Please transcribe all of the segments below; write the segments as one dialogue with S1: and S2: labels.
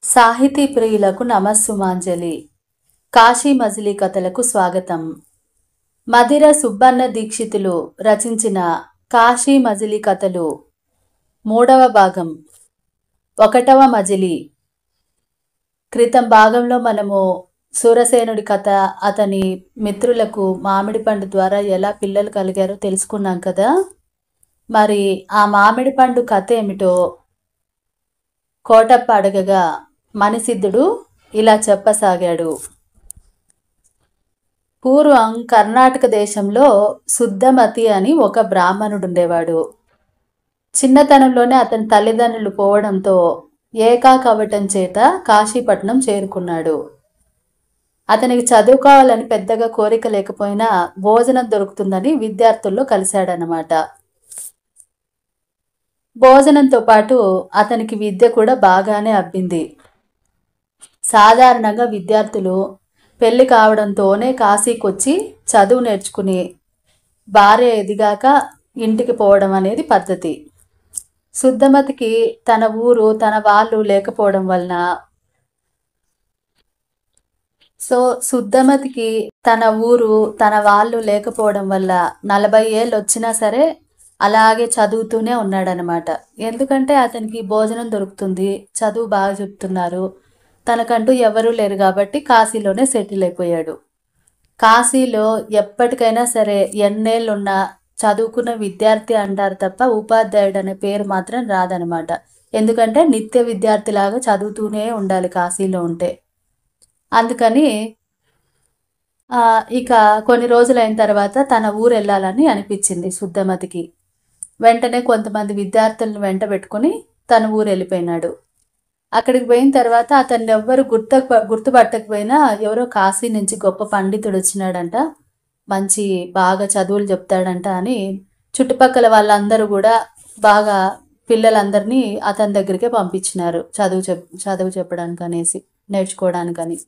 S1: సాహితీ ప్రియులకు నమస్సుమాంజలి. కాశీ మజిలీ కథలకు స్వాగతం. మధిర సుబ్బన్న దీక్షితులు రచించిన కాశీ మజిలీ కథలు 3వ భాగం, 1వ మజిలీ. క్రితం భాగంలో మనము సూరసేనుడి కథ, అతని మిత్రులకు మామిడి పండు ద్వారా ఎలా పిల్లలు కలిగారో తెలుసుకున్నాం కదా. మరి ఆ మామిడి పండు కథ ఏమిటో కోటప్ప అడగగా మణిసిద్ధుడు ఇలా చెప్పసాగాడు. పూర్వం కర్ణాటక దేశంలో శుద్ధమతి అని ఒక బ్రాహ్మణుడుండేవాడు. చిన్నతనంలోనే అతని తల్లిదండ్రులు పోవడంతో ఏకాకవటం చేత కాశీపట్నం చేరుకున్నాడు. అతనికి చదువుకోవాలని పెద్దగా కోరిక లేకపోయినా భోజనం దొరుకుతుందని విద్యార్థుల్లో కలిశాడనమాట. భోజనంతో పాటు అతనికి విద్య కూడా బాగానే అబ్బింది. సాధారణంగా విద్యార్థులు పెళ్లి కావడంతోనే కాశీకొచ్చి చదువు నేర్చుకుని భార్య ఎదిగాక ఇంటికి పోవడం అనేది పద్ధతి. శుద్ధమతికి తన ఊరు తన వాళ్ళు లేకపోవడం వలన శుద్ధమతికి తన ఊరు తన వాళ్ళు లేకపోవడం వల్ల 40 ఏళ్ళు వచ్చినా సరే అలాగే చదువుతూనే ఉన్నాడనమాట. ఎందుకంటే అతనికి భోజనం దొరుకుతుంది, చదువు బాగా చెప్తున్నారు, తనకంటూ ఎవరూ లేరు కాబట్టి కాశీలోనే సెటిల్ అయిపోయాడు. కాశీలో ఎప్పటికైనా సరే ఎన్నేళ్ళున్నా చదువుకున్న విద్యార్థి అంటారు తప్ప ఉపాధ్యాయుడు అనే పేరు మాత్రం రాదనమాట. ఎందుకంటే నిత్య విద్యార్థిలాగా చదువుతూనే ఉండాలి కాశీలో ఉంటే. అందుకని ఇక కొన్ని రోజులైన తర్వాత తన ఊరు వెళ్ళాలని అనిపించింది శుద్ధమతికి. వెంటనే కొంతమంది విద్యార్థులను వెంట పెట్టుకుని తన ఊరు వెళ్ళిపోయినాడు. అక్కడికి పోయిన తర్వాత అతన్ని ఎవ్వరు గుర్తుపట్టకపోయినా ఎవరో కాశీ నుంచి గొప్ప పండితుడు వచ్చినాడంట, మంచి బాగా చదువులు చెప్తాడంట అని చుట్టుపక్కల వాళ్ళందరూ కూడా బాగా పిల్లలందరినీ అతని దగ్గరికే పంపించినారు చదువు చెప్పడానికి అనేసి, నేర్చుకోవడానికని.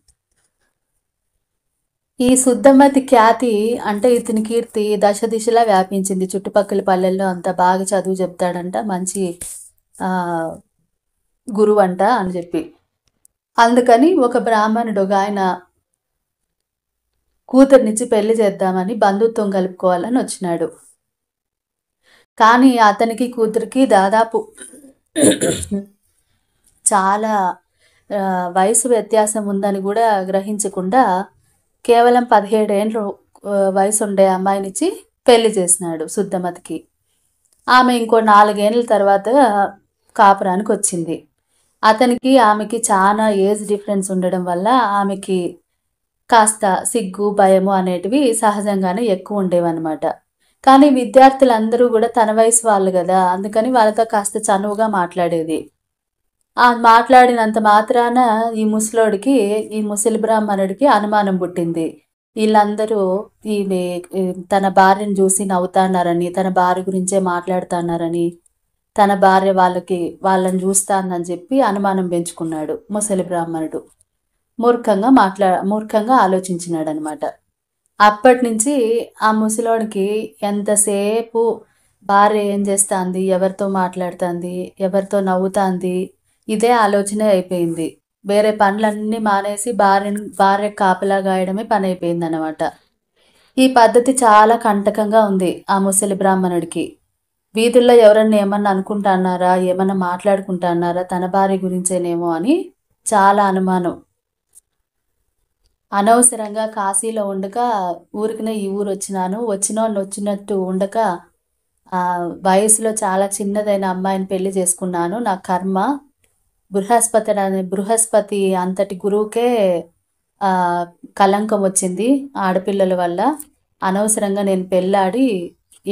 S1: ఈ శుద్ధమతి ఖ్యాతి అంటే ఇతని కీర్తి దశ దిశలా వ్యాపించింది. చుట్టుపక్కల పల్లెల్లో అంత బాగా చదువు చెప్తాడంట, మంచి గురువు అంట అని చెప్పి. అందుకని ఒక బ్రాహ్మణుడు ఆయన కూతుర్నిచ్చి పెళ్లి చేద్దామని బంధుత్వం కలుపుకోవాలని వచ్చినాడు. కానీ అతనికి కూతురికి దాదాపు చాలా వయసు వ్యత్యాసం ఉందని కూడా గ్రహించకుండా కేవలం 17 ఏళ్ళు వయసు ఉండే అమ్మాయినిచ్చి పెళ్లి చేసినాడు శుద్ధమతికి. ఆమె ఇంకో 4 ఏళ్ళ తర్వాత కాపురానికి వచ్చింది. అతనికి ఆమెకి చాలా ఏజ్ డిఫరెన్స్ ఉండడం వల్ల ఆమెకి కాస్త సిగ్గు భయము అనేటివి సహజంగానే ఎక్కువ ఉండేవన్నమాట. కానీ విద్యార్థులందరూ కూడా తన వయసు వాళ్ళు కదా, అందుకని వాళ్ళతో కాస్త చనువుగా మాట్లాడేది. ఆ మాట్లాడినంత మాత్రాన ఈ ముసలి బ్రాహ్మణుడికి అనుమానం పుట్టింది. వీళ్ళందరూ తన భార్యను చూసి నవ్వుతాన్నారని, తన భార్య గురించే మాట్లాడుతున్నారని, తన భార్య వాళ్ళని చూస్తానని చెప్పి అనుమానం పెంచుకున్నాడు ముసలి బ్రాహ్మణుడు. మూర్ఖంగా ఆలోచించినాడు అనమాట. అప్పటి నుంచి ఆ ముసలోడికి ఎంతసేపు భార్య ఏం చేస్తుంది, ఎవరితో మాట్లాడుతుంది, ఎవరితో నవ్వుతుంది, ఇదే ఆలోచనే అయిపోయింది. వేరే పనులన్నీ మానేసి భార్య కాపలా గాయడమే పని అయిపోయింది అనమాట. ఈ పద్ధతి చాలా కంటకంగా ఉంది ఆ ముసలి బ్రాహ్మణుడికి. వీధుల్లో ఎవరన్నా ఏమన్నా అనుకుంటున్నారా, ఏమన్నా మాట్లాడుకుంటున్నారా తన భార్య గురించేనేమో అని చాలా అనుమానం. అనవసరంగా కాశీలో ఉండక ఊరికనే ఈ ఊరు వచ్చినట్టు ఉండక వయసులో చాలా చిన్నదైన అమ్మాయిని పెళ్లి చేసుకున్నాను, నా కర్మ. బృహస్పతి అంతటి గురువుకే కలంకం వచ్చింది ఆడపిల్లల వల్ల. అనవసరంగా నేను పెళ్ళాడి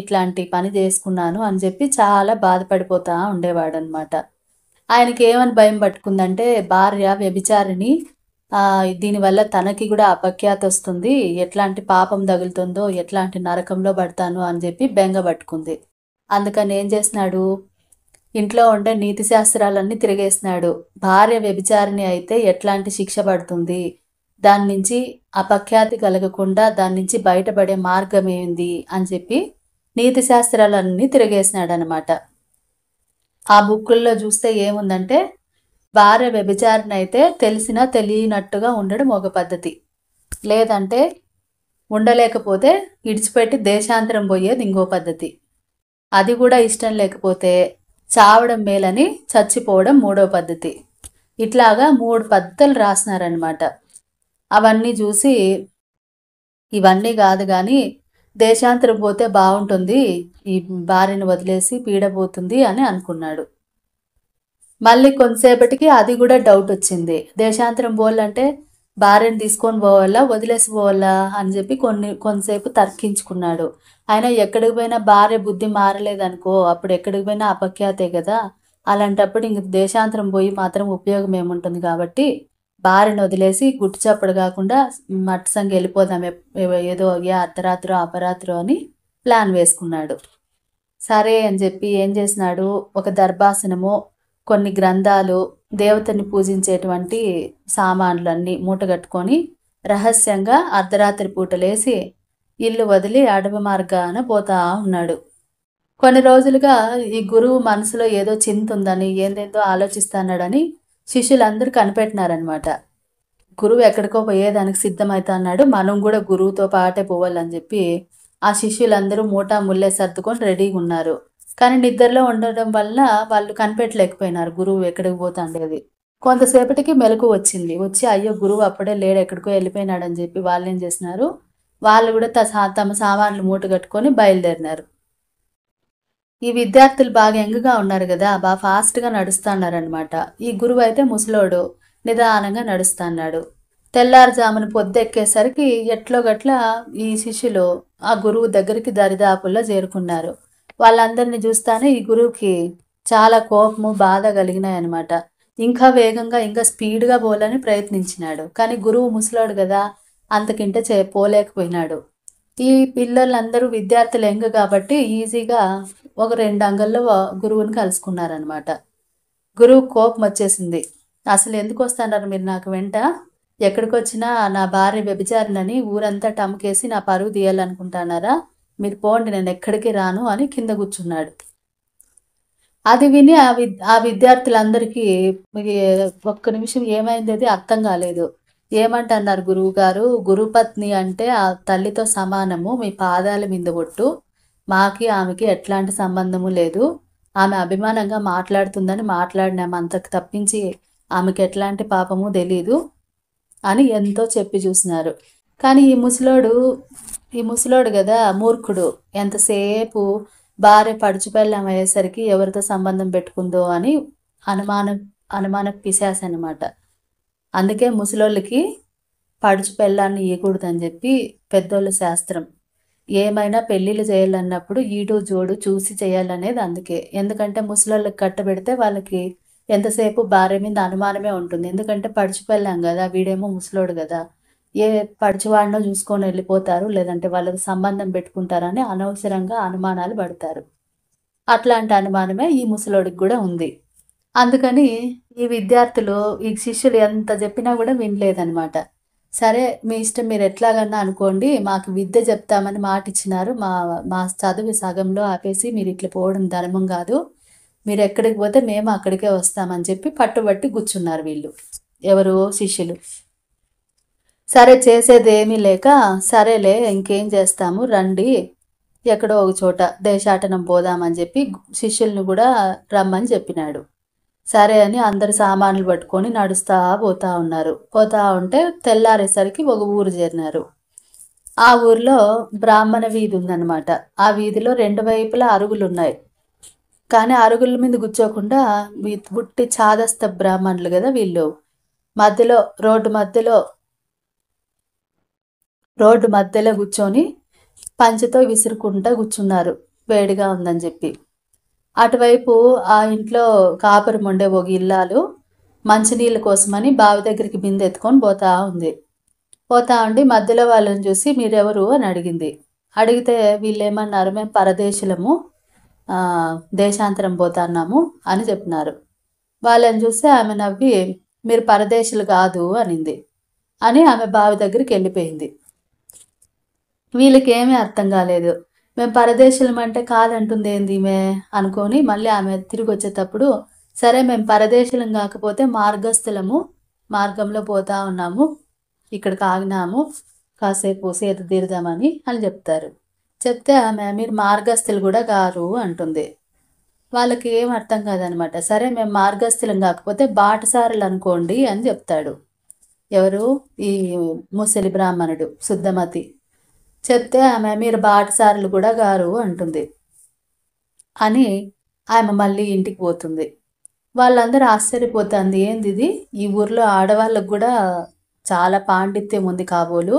S1: ఇట్లాంటి పని చేసుకున్నాను అని చెప్పి చాలా బాధపడిపోతా ఉండేవాడు అనమాట. ఆయనకి ఏమని భయం పట్టుకుందంటే భార్య వ్యభిచారిణి, దీనివల్ల తనకి కూడా అపఖ్యాతి వస్తుంది, ఎట్లాంటి పాపం తగులుతుందో, ఎట్లాంటి నరకంలో పడతాను అని చెప్పి బెంగ పట్టుకుంది. అందుకని ఏం చేసినాడు, ఇంట్లో ఉండే నీతి శాస్త్రాలన్నీ తిరిగేసినాడు. భార్య వ్యభిచారిణి అయితే ఎట్లాంటి శిక్ష పడుతుంది, దాని నుంచి అపఖ్యాతి కలగకుండా దాని నుంచి బయటపడే మార్గం ఏంది అని చెప్పి నీతి శాస్త్రాలన్నీ తిరిగేసినాడు అనమాట. ఆ బుక్కుల్లో చూస్తే ఏముందంటే భార్య వ్యభిచారిణి అయితే తెలిసినా తెలియనట్టుగా ఉండడం ఒక పద్ధతి. లేదంటే ఉండలేకపోతే ఇడిచిపెట్టి దేశాంతరం పోయేది ఇంకో పద్ధతి. అది కూడా ఇష్టం లేకపోతే చావడం మేలని చచ్చిపోవడం మూడో పద్ధతి. ఇట్లాగా 3 పద్ధతులు రాసినారనమాట. అవన్నీ చూసి ఇవన్నీ కాదు కానీ దేశాంతరం పోతే బాగుంటుంది, ఈ భార్యను వదిలేసి పీడబోతుంది అని అనుకున్నాడు. మళ్ళీ కొంతసేపటికి అది కూడా డౌట్ వచ్చింది. దేశాంతరం పోవాలంటే భార్యను తీసుకొని పోవాలా వదిలేసి పోవాలా అని చెప్పి కొంతసేపు తర్కించుకున్నాడు. ఆయన ఎక్కడికి పోయినా భార్య బుద్ధి మారలేదనుకో అప్పుడు ఎక్కడికి పోయినా అపఖ్యాతే కదా. అలాంటప్పుడు ఇంక దేశాంతరం పోయి మాత్రం ఉపయోగం ఏముంటుంది కాబట్టి భార్యను వదిలేసి గుట్టు చప్పుడు కాకుండా మట్సంగి వెళ్ళిపోదాం, ఏదో ఏ అర్ధరాత్రో అపరాత్రో అని ప్లాన్ వేసుకున్నాడు. సరే అని చెప్పి ఏం చేసినాడు, ఒక దర్భాసనము, కొన్ని గ్రంథాలు, దేవతని పూజించేటువంటి సామాన్లన్నీ మూటగట్టుకొని రహస్యంగా అర్ధరాత్రి పూటలేసి ఇల్లు వదిలి అడవి మార్గాన పోతా ఉన్నాడు. కొన్ని రోజులుగా ఈ గురువు మనసులో ఏదో చింత ఉందని ఏందేందో ఆలోచిస్తున్నాడని శిష్యులందరూ కనిపెట్టినారనమాట. గురువు ఎక్కడికో పోయేదానికి సిద్ధమవుతా అన్నాడు, మనం కూడా గురువుతో పాటే పోవాలని చెప్పి ఆ శిష్యులందరూ మూటా ముల్లే సర్దుకొని రెడీగా ఉన్నారు. కానీ నిద్రలో ఉండడం వల్ల వాళ్ళు కనిపెట్టలేకపోయినారు గురువు ఎక్కడికి పోతాండేది. కొంతసేపటికి మెలకు వచ్చి అయ్యో గురువు అప్పుడే లేడు, ఎక్కడికో వెళ్ళిపోయినాడని చెప్పి వాళ్ళు ఏం చేసినారు, వాళ్ళు కూడా తమ సామాన్లు మూట కట్టుకొని బయలుదేరినారు. ఈ విద్యార్థులు బాగా యంగ్గా ఉన్నారు కదా, బాగా ఫాస్ట్గా నడుస్తున్నారనమాట. ఈ గురువు అయితే ముసలోడు నిదానంగా నడుస్తున్నాడు. తెల్లారుజామున పొద్దెక్కేసరికి ఎట్లో గట్ల ఈ శిష్యులు ఆ గురువు దగ్గరికి దరిదాపుల్లో చేరుకున్నారు. వాళ్ళందరినీ చూస్తానే ఈ గురువుకి చాలా కోపము బాధ కలిగినాయన్నమాట. ఇంకా వేగంగా ఇంకా స్పీడ్గా పోవాలని ప్రయత్నించినాడు. కానీ గురువు ముసలోడు కదా, అంతకింటే పోలేకపోయినాడు. ఈ పిల్లలందరూ విద్యార్థులు యంగ్ కాబట్టి ఈజీగా ఒక 2 అంగల్లో గురువుని కలుసుకున్నారనమాట. గురువు కోపం వచ్చేసింది. అసలు ఎందుకు వస్తున్నారు మీరు నాకు వెంట? ఎక్కడికి వచ్చినా నా భార్య వ్యభిచారినని ఊరంతా టమకేసి నా పరువు తీయాలనుకుంటున్నారా? మీరు పోండి, నేను ఎక్కడికి రాను అని కింద కూర్చున్నాడు. అది విని ఆ విద్యార్థులందరికీ ఒక్క నిమిషం ఏమైంది అది అర్థం కాలేదు. ఏమంటున్నారు గురువు గారు, గురుపత్ని అంటే ఆ తల్లితో సమానము, మీ పాదాల మీద ఒట్టు, మాకి ఆమెకి ఎట్లాంటి సంబంధము లేదు, ఆమె అభిమానంగా మాట్లాడుతుందని మాట్లాడినాము, అంతకు తప్పించి ఆమెకి ఎట్లాంటి పాపము తెలీదు అని ఎంతో చెప్పి చూసినారు. కానీ ఈ ముసలోడు కదా మూర్ఖుడు, ఎంతసేపు భార్య పడుచుపెళ్ళం అయ్యేసరికి ఎవరితో సంబంధం పెట్టుకుందో అని అనుమాన పిశాస్ అనమాట. అందుకే ముసలోళ్ళకి పడుచు పెళ్ళాన్ని ఇవ్వకూడదని చెప్పి పెద్దోళ్ళ శాస్త్రం. ఏమైనా పెళ్ళిళ్ళు చేయాలన్నప్పుడు ఈడు జోడు చూసి చేయాలనేది అందుకే. ఎందుకంటే ముసలోళ్ళకి కట్టబెడితే వాళ్ళకి ఎంతసేపు భార్య మీద అనుమానమే ఉంటుంది. ఎందుకంటే పడుచు పెళ్ళాం కదా, వీడేమో ముసలోడు కదా, ఏ పడుచువాడినో చూసుకొని వెళ్ళిపోతారు, లేదంటే వాళ్ళకి సంబంధం పెట్టుకుంటారని అనవసరంగా అనుమానాలు పడతారు. అట్లాంటి అనుమానమే ఈ ముసలోడికి కూడా ఉంది. అందుకని ఈ విద్యార్థులు ఈ శిష్యులు ఎంత చెప్పినా కూడా వినలేదనమాట. సరే మీ ఇష్టం, మీరు ఎట్లాగన్నా అనుకోండి, మాకు విద్య చెప్తామని మాట ఇచ్చినారు, మా చదువు సగంలో ఆపేసి మీరు ఇట్లా పోవడం ధర్మం కాదు, మీరు ఎక్కడికి పోతే మేము అక్కడికే వస్తామని చెప్పి పట్టుబట్టి కూర్చున్నారు వీళ్ళు, ఎవరు శిష్యులు. సరే చేసేది ఏమీ లేక, సరేలే ఇంకేం చేస్తాము రండి, ఎక్కడో ఒక చోట దేశాటనం పోదామని చెప్పి శిష్యుల్ని కూడా రమ్మని చెప్పినాడు. సరే అని అందరు సామాన్లు పట్టుకొని నడుస్తా పోతా ఉన్నారు. పోతా ఉంటే తెల్లారేసరికి ఒక ఊరు చేరినారు. ఆ ఊరిలో బ్రాహ్మణ వీధి ఉందన్నమాట. ఆ వీధిలో 2 వైపులా అరుగులు ఉన్నాయి. కానీ అరుగుల మీద కూర్చోకుండా బుట్టి చాదస్త బ్రాహ్మణులు కదా వీళ్ళు, మధ్యలో రోడ్డు మధ్యలో కూర్చొని పంచెతో విసురుకుంటా కూర్చున్నారు, వేడిగా ఉందని చెప్పి. అటువైపు ఆ ఇంట్లో కాపురం ఉండే ఒక ఇల్లాలు మంచినీళ్ళ కోసమని బావి దగ్గరికి బిందె ఎత్తుకొని పోతా ఉండి మధ్యలో వాళ్ళని చూసి మీరెవరు అని అడిగింది. అడిగితే వీళ్ళు ఏమన్నారు, మేము పరదేశులము, దేశాంతరం పోతున్నాము అని చెప్పినారు. వాళ్ళని చూసి ఆమె నవ్వి మీరు పరదేశులు కాదు అనింది. అని ఆమె బావి దగ్గరికి వెళ్ళిపోయింది. వీళ్ళకి ఏమీ అర్థం కాలేదు. మేము పరదేశులం అంటే కాదంటుంది ఏంది ఈమె అనుకొని మళ్ళీ ఆమె తిరిగి వచ్చేటప్పుడు సరే మేము పరదేశులం కాకపోతే మార్గస్థులము, మార్గంలో పోతా ఉన్నాము, ఇక్కడికి ఆగినాము, కాసేపు సేద తీరుదామని అని చెప్తారు. చెప్తే ఆమె మీరు మార్గస్థులు కూడా గారు అంటుంది. వాళ్ళకి ఏం అర్థం కాదనమాట. సరే మేము మార్గస్థులం కాకపోతే బాటసారులు అనుకోండి అని చెప్తాడు. ఎవరు? ఈ ముసలి బ్రాహ్మణుడు శుద్ధమతి. చెప్తే ఆమె మీరు బాటసారులు కూడా గారు అంటుంది. అని ఆమె మళ్ళీ ఇంటికి పోతుంది. వాళ్ళందరూ ఆశ్చర్యపోతుంది, ఏంది ఇది, ఈ ఊర్లో ఆడవాళ్ళకు కూడా చాలా పాండిత్యం ఉంది కాబోలు,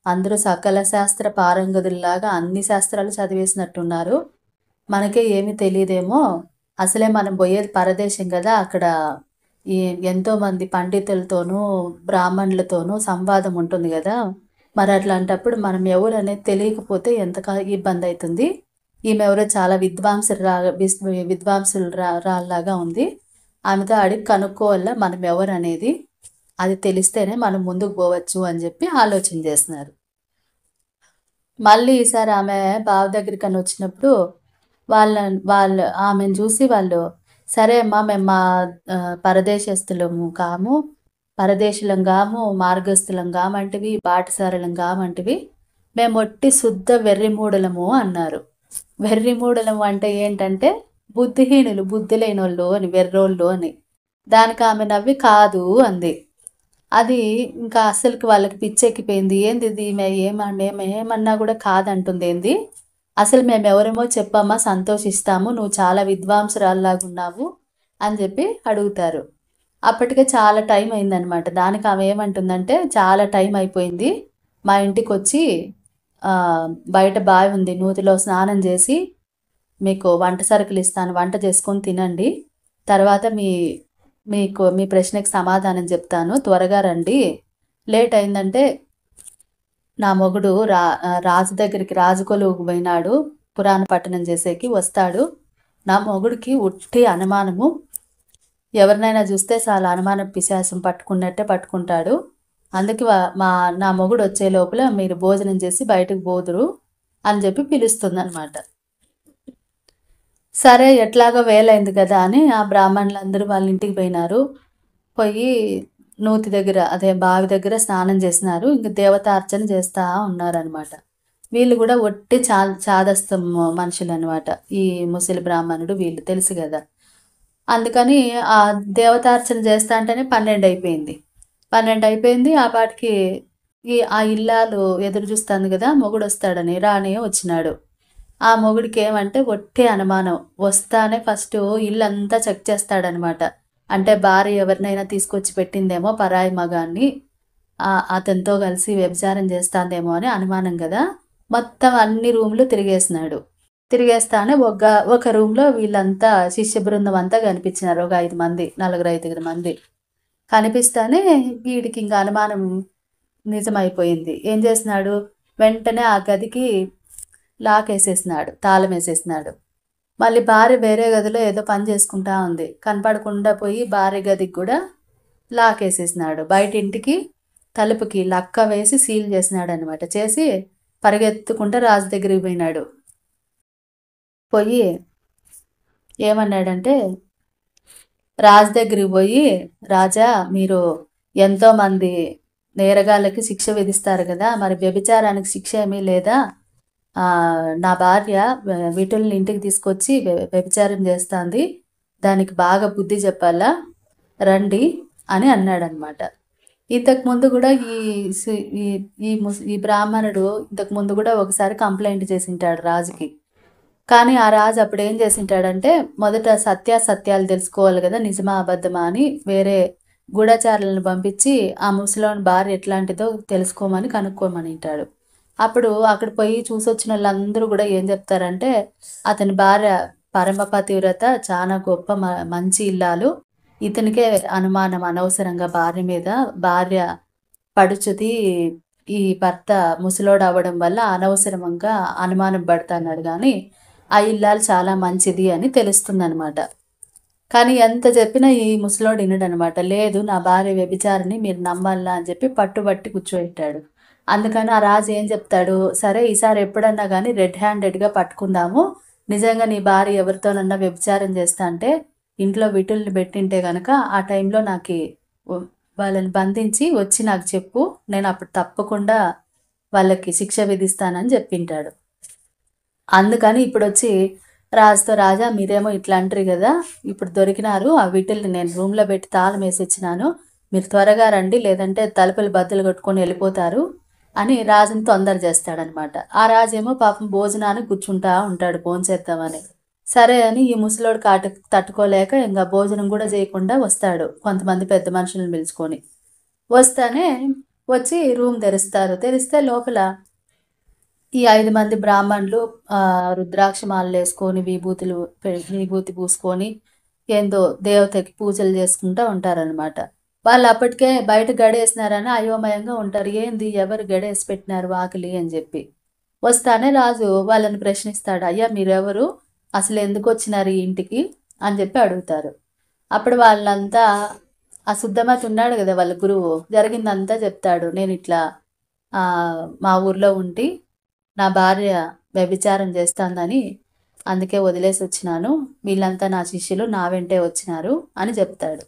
S1: అందరూ సకల శాస్త్ర పారంగతుల్లాగా అన్ని శాస్త్రాలు చదివేసినట్టున్నారు, మనకే ఏమీ తెలియదేమో, అసలే మనం పోయేది పరదేశం కదా, అక్కడ ఈ ఎంతోమంది పండితులతోనూ బ్రాహ్మణులతోనూ సంవాదం ఉంటుంది కదా, మరి అట్లాంటప్పుడు మనం ఎవరు అనేది తెలియకపోతే ఎంత ఇబ్బంది అవుతుంది. ఈమె ఎవరో చాలా విద్వాంసులు రాల్లాగా ఉంది, ఆమెతో అడిగి కనుక్కోవాల మనం ఎవరు అనేది, అది తెలిస్తేనే మనం ముందుకు పోవచ్చు అని చెప్పి ఆలోచన చేస్తున్నారు. మళ్ళీ ఈసారి ఆమె బావ దగ్గరికి అని వచ్చినప్పుడు వాళ్ళు ఆమెను చూసి వాళ్ళు, సరే అమ్మా మేము మా పరదేశస్తులము కాము, పరదేశులం కాము, మార్గస్థులం కామంటివి, బాటసారులం కామంటివి, మేము ఒట్టి శుద్ధ వెర్రిమూడలము అన్నారు. వెర్రిమూడలము అంటే ఏంటంటే బుద్ధిహీనులు, బుద్ధి లేని వాళ్ళు అని, వెర్రోళ్ళు అని. దానికి ఆమె నవ్వి కాదు అంది. అది ఇంకా అసలుకి వాళ్ళకి పిచ్చెక్కిపోయింది. ఏంది ఇది, ఏమన్నా కూడా కాదంటుంది, ఏంది అసలు మేము ఎవరేమో చెప్పమ్మా, సంతోషిస్తాము, నువ్వు చాలా విద్వాంసురాల్లాగున్నావు అని చెప్పి అడుగుతారు. అప్పటికే చాలా టైం అయిందనమాట. దానికి ఆమె ఏమంటుందంటే చాలా టైం అయిపోయింది, మా ఇంటికి వచ్చి బయట బావి ఉంది, నూతిలో స్నానం చేసి మీకు వంట సరుకులు ఇస్తాను, వంట చేసుకొని తినండి, తర్వాత మీ ప్రశ్నకి సమాధానం చెప్తాను, త్వరగా రండి, లేట్ అయిందంటే నా మొగుడు రాజు దగ్గరికి రాజుకొలువుకు పోయినాడు, పురాణ పట్టణం చేసేకి వస్తాడు, నా మొగుడికి ఉట్టి అనుమానము, ఎవరినైనా చూస్తే చాలా అనుమానం పిశాసం పట్టుకున్నట్టే పట్టుకుంటాడు, అందుకే నా మొగుడు వచ్చే లోపల మీరు భోజనం చేసి బయటకు పోదురు అని చెప్పి పిలుస్తుంది అనమాట. సరే ఎట్లాగో వేలైంది కదా అని ఆ బ్రాహ్మణులందరూ వాళ్ళ ఇంటికి పోయినారు. పోయి నూతి దగ్గర, అదే బావి దగ్గర స్నానం చేసినారు. ఇంక దేవతార్చన చేస్తూ ఉన్నారనమాట. వీళ్ళు కూడా ఒట్టి చాదస్తం మనుషులు అనమాట, ఈ ముసలి బ్రాహ్మణుడు వీళ్ళు, తెలుసు కదా. అందుకని ఆ దేవతార్చన చేస్తా అంటేనే 12 అయిపోయింది. 12 అయిపోయింది. ఆ పాటికి ఆ ఇల్లాలు ఎదురు చూస్తుంది కదా, మొగుడు వస్తాడని, రాని వచ్చినాడు. ఆ మొగుడికి ఏమంటే ఒట్టి అనుమానం, వస్తానే ఫస్ట్ ఇల్లంతా చెక్ చేస్తాడనమాట. అంటే భార్య ఎవరినైనా తీసుకొచ్చి పెట్టిందేమో పరాయి మగాన్ని, అతనితో కలిసి వ్యభిచారం చేస్తాందేమో అని అనుమానం కదా. మొత్తం అన్ని రూమ్లు తిరిగేసినాడు. తిరిగేస్తానే ఒక రూమ్లో వీళ్ళంతా శిష్య బృందం అంతా కనిపించినారు. ఒక 5 మంది, 4-5 మంది కనిపిస్తానే వీడికి ఇంకా అనుమానం నిజమైపోయింది. ఏం చేసినాడు, వెంటనే ఆ గదికి లాక్ వేసేసినాడు, తాళం వేసేసినాడు. మళ్ళీ భార్య వేరే గదిలో ఏదో పని చేసుకుంటా ఉంది, కనపడకుండా పోయి భార్య గదికి కూడా లాక్ వేసేసినాడు. బయట ఇంటికి తలుపుకి లక్క వేసి సీల్ చేసినాడు అనమాట. చేసి పరిగెత్తుకుంటూ రాజు దగ్గరికి పోయినాడు. పోయి ఏమన్నాడంటే, రాజు దగ్గరికి పోయి, రాజా మీరు ఎంతోమంది నేరగాళ్ళకి శిక్ష విధిస్తారు కదా, మరి వ్యభిచారానికి శిక్ష ఏమీ లేదా, నా భార్య వీటుల్ని ఇంటికి తీసుకొచ్చి వ్యభిచారం చేస్తుంది, దానికి బాగా బుద్ధి చెప్పాలా, రండి అని అన్నాడనమాట. ఇంతకుముందు కూడా ఈ బ్రాహ్మణుడు ఇంతకుముందు కూడా ఒకసారి కంప్లైంట్ చేసింటాడు రాజుకి. కానీ ఆ రాజు అప్పుడు ఏం చేసింటాడంటే, మొదట సత్యాలు తెలుసుకోవాలి కదా, నిజమా అబద్ధమా అని వేరే గూఢచారులను పంపించి ఆ ముసలోని భార్య ఎట్లాంటిదో తెలుసుకోమని కనుక్కోమని అంటాడు. అప్పుడు అక్కడ పోయి చూసొచ్చిన వాళ్ళందరూ కూడా ఏం చెప్తారంటే, అతని భార్య పరమ పతివ్రత, చాలా గొప్ప మంచి ఇల్లాలు, ఇతనికే అనుమానం అనవసరంగా భార్య మీద, భార్య పడుచుది, ఈ భర్త ముసలోడు అవ్వడం వల్ల అనవసరంగా అనుమానం పడుతున్నాడు, కానీ ఆ ఇల్లాలు చాలా మంచిది అని తెలుస్తుంది అనమాట. కానీ ఎంత చెప్పినా ఈ ముసలోడు వినడనమాట. లేదు నా భార్య వ్యభిచారిని, మీరు నమ్మాలా అని చెప్పి పట్టుబట్టి కూర్చోబెట్టాడు. అందుకని ఆ రాజు ఏం చెప్తాడు, సరే ఈసారి ఎప్పుడన్నా కానీ రెడ్ హ్యాండెడ్గా పట్టుకుందాము, నిజంగా నీ భార్య ఎవరితోనన్నా వ్యభిచారం చేస్తా అంటే ఇంట్లో విటుల్ని పెట్టింటే గనక ఆ టైంలో నాకు వాళ్ళని బంధించి వచ్చి నాకు చెప్పు, నేను అప్పుడు తప్పకుండా వాళ్ళకి శిక్ష విధిస్తానని చెప్పింటాడు. అందుకని ఇప్పుడొచ్చి రాజుతో, రాజా మీరేమో ఇట్లా అంటారు కదా, ఇప్పుడు దొరికినారు ఆ విటిల్ని నేను రూమ్లో పెట్టి తాళం వేసి ఇచ్చినాను, మీరు త్వరగా రండి లేదంటే తలుపులు బద్దలు కొట్టుకొని వెళ్ళిపోతారు అని రాజుని తొందర చేస్తాడనమాట. ఆ రాజేమో పాపం భోజనానికి కూర్చుంటా ఉంటాడు భోంచేద్దామని. సరే అని ఈ ముసలోడు తట్టుకోలేక ఇంకా భోజనం కూడా చేయకుండా వస్తాడు కొంతమంది పెద్ద మనుషులను పిలుచుకొని. వస్తానే వచ్చి రూమ్ తెరుస్తారు. తెరిస్తే లోపల ఈ 5 మంది బ్రాహ్మణులు రుద్రాక్ష మాలలు వేసుకొని విభూతి పూసుకొని ఏందో దేవతకి పూజలు చేసుకుంటూ ఉంటారనమాట. వాళ్ళు అప్పటికే బయట గడేసినారని అయోమయంగా ఉంటారు. ఏంది ఎవరు గడేసి పెట్టినారు వాకిలి అని చెప్పి. వస్తానే రాజు వాళ్ళని ప్రశ్నిస్తాడు, అయ్యా మీరెవరు, అసలు ఎందుకు వచ్చినారు ఈ ఇంటికి అని చెప్పి అడుగుతారు. అప్పుడు వాళ్ళంతా ఆ శుద్ధమతి ఉన్నాడు కదా వాళ్ళ గురువు, జరిగిందంతా చెప్తాడు. నేను ఇట్లా మా ఊర్లో ఉండి నా భార్య వ్యభిచారం చేస్తుందని అందుకే వదిలేసి వచ్చినాను, వీళ్ళంతా నా శిష్యులు నా వెంటే వచ్చినారు అని చెప్తాడు.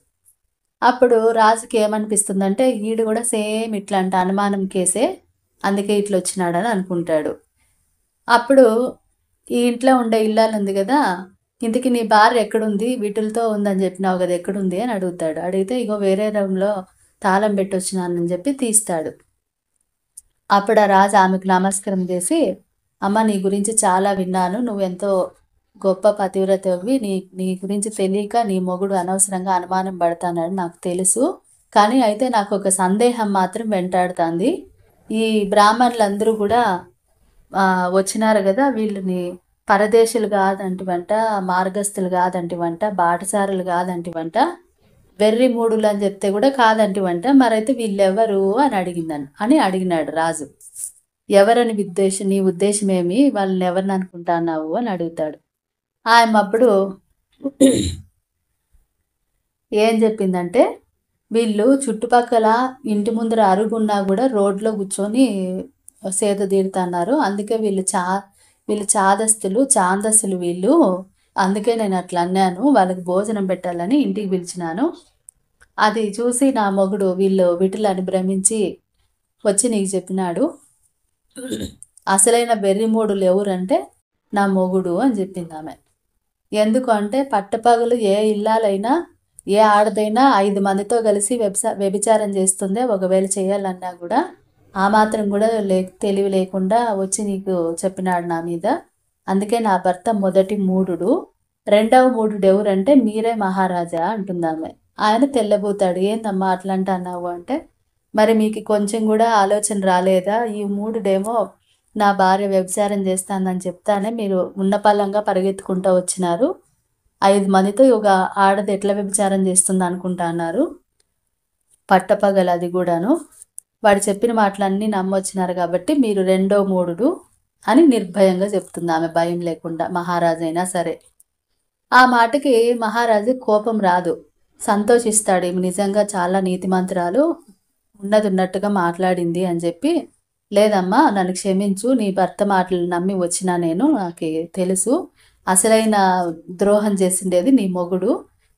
S1: అప్పుడు రాజుకి ఏమనిపిస్తుందంటే ఈడు కూడా సేమ్ ఇట్లాంటి అనుమానం కేసే, అందుకే ఇట్లా వచ్చినాడని అనుకుంటాడు. అప్పుడు ఈ ఇంట్లో ఉండే ఇల్లాలు ఉంది కదా, ఇంతకీ నీ భార్య ఎక్కడుంది, వీటిలతో ఉందని చెప్పినావు కదా ఎక్కడుంది అని అడుగుతాడు. అడిగితే ఇగో వేరే రూమ్లో తాళం పెట్టి వచ్చినానని చెప్పి తీస్తాడు. అప్పుడు ఆ రాజు ఆమెకు నమస్కారం చేసి, అమ్మ నీ గురించి చాలా విన్నాను, నువ్వెంతో గొప్ప పతివ్రతవి, నీ గురించి తెలియక నీ మొగుడు అనవసరంగా అనుమానం పడతానని నాకు తెలుసు, కానీ అయితే నాకు ఒక సందేహం మాత్రం వెంటాడుతుంది. ఈ బ్రాహ్మణులందరూ కూడా వచ్చినారు కదా, వీళ్ళని పరదేశులు కాదంటివంట, మార్గస్థులు కాదంటివంట, బాటసారులు కాదంటివంట, వెర్రి మూడులు అని చెప్తే కూడా కాదంటివంట, మరైతే వీళ్ళెవరు అని అడిగినాడు రాజు. ఎవరని నీ ఉద్దేశం ఏమి, వాళ్ళని ఎవరిని అనుకుంటున్నావు అని అడుగుతాడు. ఆయన అప్పుడు ఏం చెప్పిందంటే, వీళ్ళు చుట్టుపక్కల ఇంటి ముందర అరుగున్నా కూడా రోడ్లో కూర్చొని సేద తీరుతున్నారు, అందుకే వీళ్ళు చాదస్తులు ఛాందస్సులు వీళ్ళు, అందుకే నేను అట్లా అన్నాను, వాళ్ళకి భోజనం పెట్టాలని ఇంటికి పిలిచినాను. అది చూసి నా మొగుడు వీళ్ళు విటులని భ్రమించి వచ్చి నీకు చెప్పినాడు, అసలైన వెర్రిమూడులు ఎవరంటే నా మొగుడు అని చెప్పింది ఆమె. ఎందుకు అంటే పట్టపగలు ఏ ఇల్లాలైనా ఏ ఆడదైనా 5 మందితో కలిసి వ్యభిచారం చేస్తుందే, ఒకవేళ చేయాలన్నా కూడా ఆ మాత్రం కూడా తెలివి లేకుండా వచ్చి నీకు చెప్పినాడు నా మీద, అందుకే నా భర్త మొదటి మూఢుడు, రెండవ మూఢుడు ఎవరంటే మీరే మహారాజా అంటుందామె. ఆయన తెల్లబోతాడు, ఏందమ్మా అట్లా అంటున్నావు అంటే, మరి మీకు కొంచెం కూడా ఆలోచన రాలేదా, ఈ మూఢుడేమో నా భార్య వ్యభిచారం చేస్తానని చెప్తానే మీరు ఉన్నపల్లంగా పరిగెత్తుకుంటూ వచ్చినారు, 5 మందితో ఒక ఆడది ఎట్లా వ్యభిచారం చేస్తుంది అనుకుంటా అన్నారు, పట్టపగలు అది కూడాను, వాడు చెప్పిన మాటలన్నీ నమ్మొచ్చినారు కాబట్టి మీరు రెండో మూఢుడు అని నిర్భయంగా చెప్తుంది ఆమె, భయం లేకుండా, మహారాజు అయినా సరే. ఆ మాటకి మహారాజు కోపం రాదు, సంతోషిస్తాడు, ఈమె నిజంగా చాలా నీతిమంతురాలు, ఉన్నది ఉన్నట్టుగా మాట్లాడింది అని చెప్పి, లేదమ్మా నన్ను క్షమించు, నీ భర్త మాటలు నమ్మి వచ్చినా నేను, నాకు తెలుసు అసలైన ద్రోహం చేసిండేది నీ మొగుడు,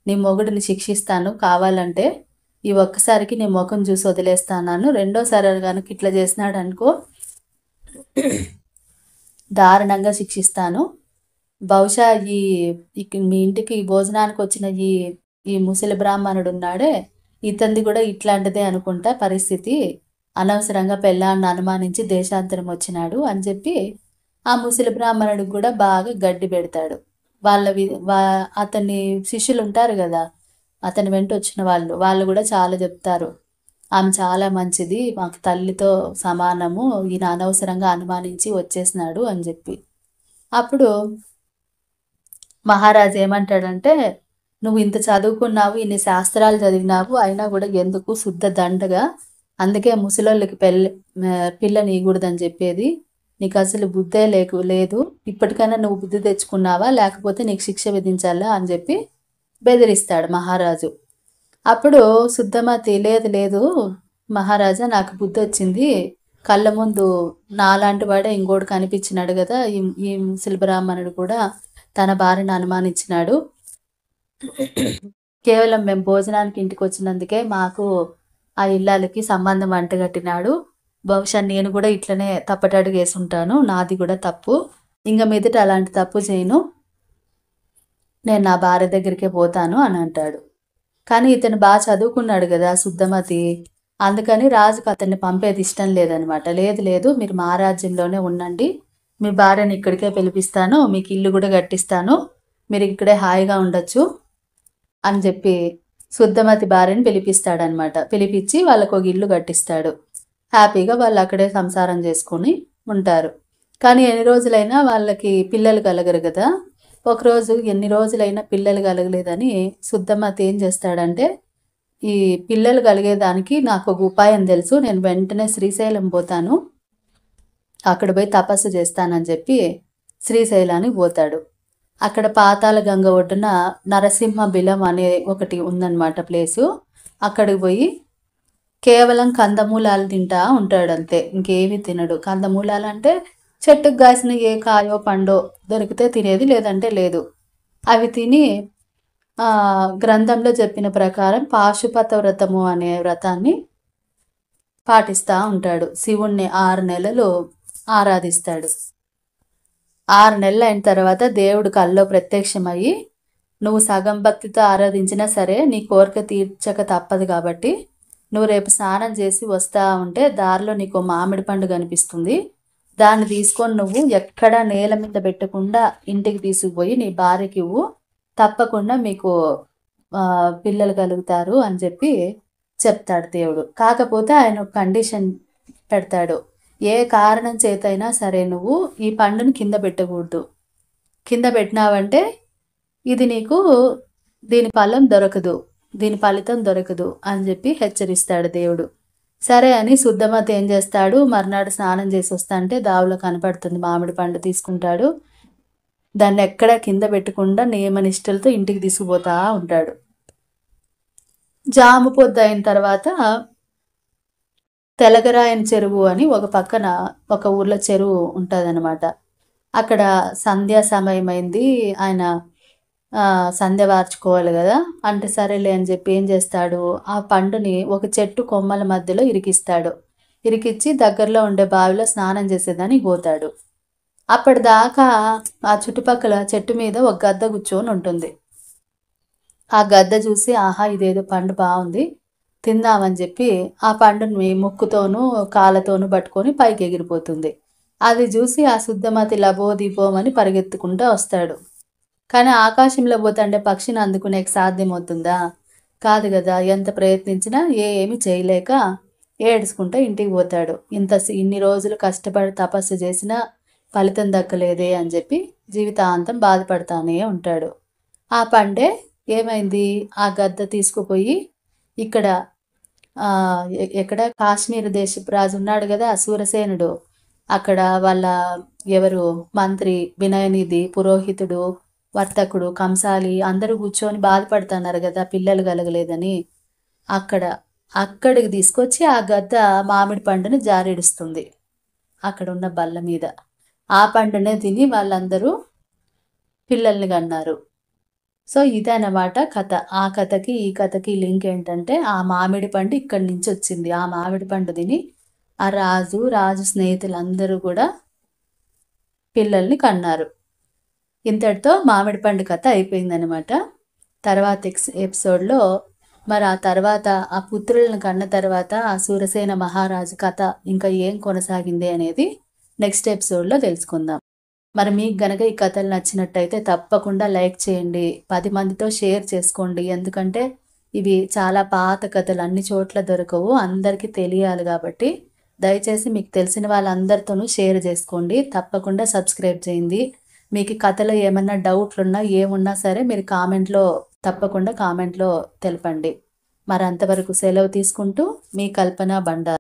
S1: నీ మొగుడిని శిక్షిస్తాను, కావాలంటే ఈ ఒక్కసారికి నీ ముఖం చూసి వదిలేస్తాను, రెండోసారి కనుక ఇట్లా చేసినాడు అనుకో దారుణంగా శిక్షిస్తాను, బహుశా మీ ఇంటికి భోజనానికి వచ్చిన ఈ ముసలి బ్రాహ్మణుడు ఉన్నాడే, ఇతంది కూడా ఇట్లాంటిదే అనుకుంటా పరిస్థితి, అనవసరంగా పెళ్ళాన్ని అనుమానించి దేశాంతరం వచ్చినాడు అని చెప్పి ఆ ముసలి బ్రాహ్మణుడికి కూడా బాగా గడ్డి పెడతాడు. అతని శిష్యులు ఉంటారు కదా, అతని వెంట వచ్చిన వాళ్ళు కూడా చాలా చెప్తారు, ఆమె చాలా మంచిది, మాకు తల్లితో సమానము, ఈయన అనవసరంగా అనుమానించి వచ్చేసినాడు అని చెప్పి. అప్పుడు మహారాజు ఏమంటాడంటే, నువ్వు ఇంత చదువుకున్నావు, ఇన్ని శాస్త్రాలు చదివినావు, అయినా కూడా ఎందుకు శుద్ధ దండగా, అందుకే ముసలోళ్ళకి పిల్ల నీయకూడదని చెప్పేది, నీకు అసలు బుద్ధే లేదు, ఇప్పటికైనా నువ్వు బుద్ధి తెచ్చుకున్నావా లేకపోతే నీకు శిక్ష విధించాలా అని చెప్పి బెదిరిస్తాడు మహారాజు. అప్పుడు శుద్ధమతి, లేదు మహారాజా నాకు బుద్ధి వచ్చింది, కళ్ళ ముందు నాలాంటి వాడే ఇంకోటి కనిపించినాడు కదా, ఈ ముసలి బ్రాహ్మణుడు కూడా తన భార్యను అనుమానించినాడు, కేవలం మేము భోజనానికి ఇంటికి వచ్చినందుకే మాకు ఆ ఇల్లాలకి సంబంధం అంటగట్టినాడు. బహుశా నేను కూడా ఇట్లనే తప్పటడుగు వేసుంటాను. నాది కూడా తప్పు. ఇంక మీదట అలాంటి తప్పు చేయను. నేను నా భార్య దగ్గరికే పోతాను అని అంటాడు. కానీ ఇతను బాగా చదువుకున్నాడు కదా శుద్ధమతి. అందుకని రాజుకు అతన్ని పంపేది ఇష్టం లేదనమాట. లేదు లేదు, మీరు మా రాజ్యంలోనే ఉండండి, మీ భార్యని ఇక్కడికే పిలిపిస్తాను, మీకు ఇల్లు కూడా కట్టిస్తాను, మీరు ఇక్కడే హాయిగా ఉండొచ్చు అని చెప్పి శుద్ధమతి భార్యని పిలిపిస్తాడనమాట. పిలిపించి వాళ్ళకు ఒక ఇల్లు కట్టిస్తాడు. హ్యాపీగా వాళ్ళు అక్కడే సంసారం చేసుకొని ఉంటారు. కానీ ఎన్ని రోజులైనా వాళ్ళకి పిల్లలు కలగరు కదా. ఒకరోజు ఎన్ని రోజులైనా పిల్లలు కలగలేదని శుద్ధమతి ఏం చేస్తాడంటే, ఈ పిల్లలు కలిగేదానికి నాకు ఒక ఉపాయం తెలుసు, నేను వెంటనే శ్రీశైలం పోతాను, అక్కడ పోయి తపస్సు చేస్తానని చెప్పి శ్రీశైలానికి పోతాడు. అక్కడ పాతాళ గంగ ఒడ్డున నరసింహ బిలం అనే ఒకటి ఉందన్నమాట ప్లేసు. అక్కడికి పోయి కేవలం కందమూలాలు తింటా ఉంటాడు అంతే, ఇంకేమీ తినడు. కందమూలాలు అంటే చెట్టుకు కాసిన ఏ కాయో పండో దొరికితే తినేది, లేదంటే లేదు. అవి తిని గ్రంథంలో చెప్పిన ప్రకారం పాశుపత వ్రతము అనే వ్రతాన్ని పాటిస్తూ ఉంటాడు. శివుణ్ణి 6 నెలలు ఆరాధిస్తాడు. 6 నెలలు అయిన తర్వాత దేవుడు కల్లో ప్రత్యక్షమయ్యి, నువ్వు సగం భక్తితో ఆరాధించినా సరే నీ కోరిక తీర్చక తప్పదు కాబట్టి నువ్వు రేపు స్నానం చేసి వస్తా ఉంటే దారిలో నీకు మామిడి పండు కనిపిస్తుంది, దాన్ని తీసుకొని నువ్వు ఎక్కడ నేల మీద పెట్టకుండా ఇంటికి తీసుకుపోయి నీ భార్యకి ఇవ్వు, తప్పకుండా మీకు పిల్లలు కలుగుతారు అని చెప్పి చెప్తాడు దేవుడు. కాకపోతే ఆయన ఒక కండిషన్ పెడతాడు. ఏ కారణం చేతైనా సరే నువ్వు ఈ పండుని కింద పెట్టకూడదు. కింద పెట్టినావంటే ఇది నీకు దీని ఫలం దొరకదు, దీని ఫలితం దొరకదు అని చెప్పి హెచ్చరిస్తాడు దేవుడు. సరే అని శుద్ధమతి ఏం చేస్తాడు, మర్నాడు స్నానం చేసి వస్తా అంటే దావులో కనపడుతుంది మామిడి పండు. తీసుకుంటాడు, దాన్ని ఎక్కడ కింద పెట్టకుండా నియమనిష్టలతో ఇంటికి తీసుకుపోతా ఉంటాడు. జాము పొద్దు అయిన తర్వాత తెలగరాయని చెరువు అని ఒక పక్కన ఒక ఊర్లో చెరువు ఉంటుందన్నమాట. అక్కడ సంధ్యా సమయం అయింది, ఆయన సంధ్య వార్చుకోవాలి కదా. అంటే సరేలే అని చెప్పి ఏం చేస్తాడు, ఆ పండుని ఒక చెట్టు కొమ్మల మధ్యలో ఇరికిస్తాడు. ఇరికిచ్చి దగ్గరలో ఉండే బావిలో స్నానం చేసేదానికి పోతాడు. అప్పటిదాకా ఆ చుట్టుపక్కల చెట్టు మీద ఒక గద్ద కూర్చొని ఉంటుంది. ఆ గద్ద చూసి ఆహా ఇదేదో పండు బాగుంది, తిందామని చెప్పి ఆ పండుని ముక్కుతోనూ కాళ్ళతోనూ పట్టుకొని పైకి ఎగిరిపోతుంది. అది చూసి ఆ శుద్ధమతి లబోదీపోమని పరిగెత్తుకుంటూ వస్తాడు. కానీ ఆకాశంలో పోతుండే పక్షిని అందుకునేకి సాధ్యమవుతుందా? కాదు కదా. ఎంత ప్రయత్నించినా ఏమీ చేయలేక ఏడ్చుకుంటూ ఇంటికి పోతాడు. ఇన్ని రోజులు కష్టపడి తపస్సు చేసినా ఫలితం దక్కలేదే అని చెప్పి జీవితాంతం బాధపడతానే ఉంటాడు. ఆ పండే ఏమైంది, ఆ గద్ద తీసుకుపోయి ఇక్కడ ఎక్కడ కాశ్మీర్ దేశపు రాజు ఉన్నాడు కదా సూరసేనుడు, అక్కడ వాళ్ళ ఎవరు మంత్రి వినయనిధి, పురోహితుడు, వర్తకుడు, కంసాలి అందరూ కూర్చొని బాధపడుతున్నారు కదా పిల్లలు కలగలేదని. అక్కడికి తీసుకొచ్చి ఆ గద్ద మామిడి పండుని జారిడుస్తుంది అక్కడ ఉన్న బల్ల మీద. ఆ పండునే తిని వాళ్ళందరూ పిల్లల్ని కన్నారు. సో ఇదన్నమాట కథ. ఆ కథకి ఈ కథకి లింక్ ఏంటంటే, ఆ మామిడి పండు ఇక్కడి నుంచి వచ్చింది. ఆ మామిడి పండు తిని ఆ రాజు స్నేహితులందరూ కూడా పిల్లల్ని కన్నారు. ఇంతటితో మామిడి పండు కథ అయిపోయిందనమాట. తర్వాత ఎపిసోడ్లో మరి ఆ తర్వాత ఆ పుత్రులను కన్న తర్వాత ఆ సూరసేన మహారాజు కథ ఇంకా ఏం కొనసాగింది అనేది నెక్స్ట్ ఎపిసోడ్లో తెలుసుకుందాం. మరి మీకు గనక ఈ కథలు నచ్చినట్టయితే తప్పకుండా లైక్ చేయండి, 10 మందితో షేర్ చేసుకోండి. ఎందుకంటే ఇవి చాలా పాత కథలు, అన్ని చోట్ల దొరకవు, అందరికీ తెలియాలి కాబట్టి దయచేసి మీకు తెలిసిన వాళ్ళందరితోనూ షేర్ చేసుకోండి. తప్పకుండా సబ్స్క్రైబ్ చేయండి. మీకు కథలో ఏమన్నా డౌట్లున్నా ఏమున్నా సరే మీరు తప్పకుండా కామెంట్లో తెలపండి. మరి అంతవరకు సెలవు తీసుకుంటూ మీ కల్పన బండారు.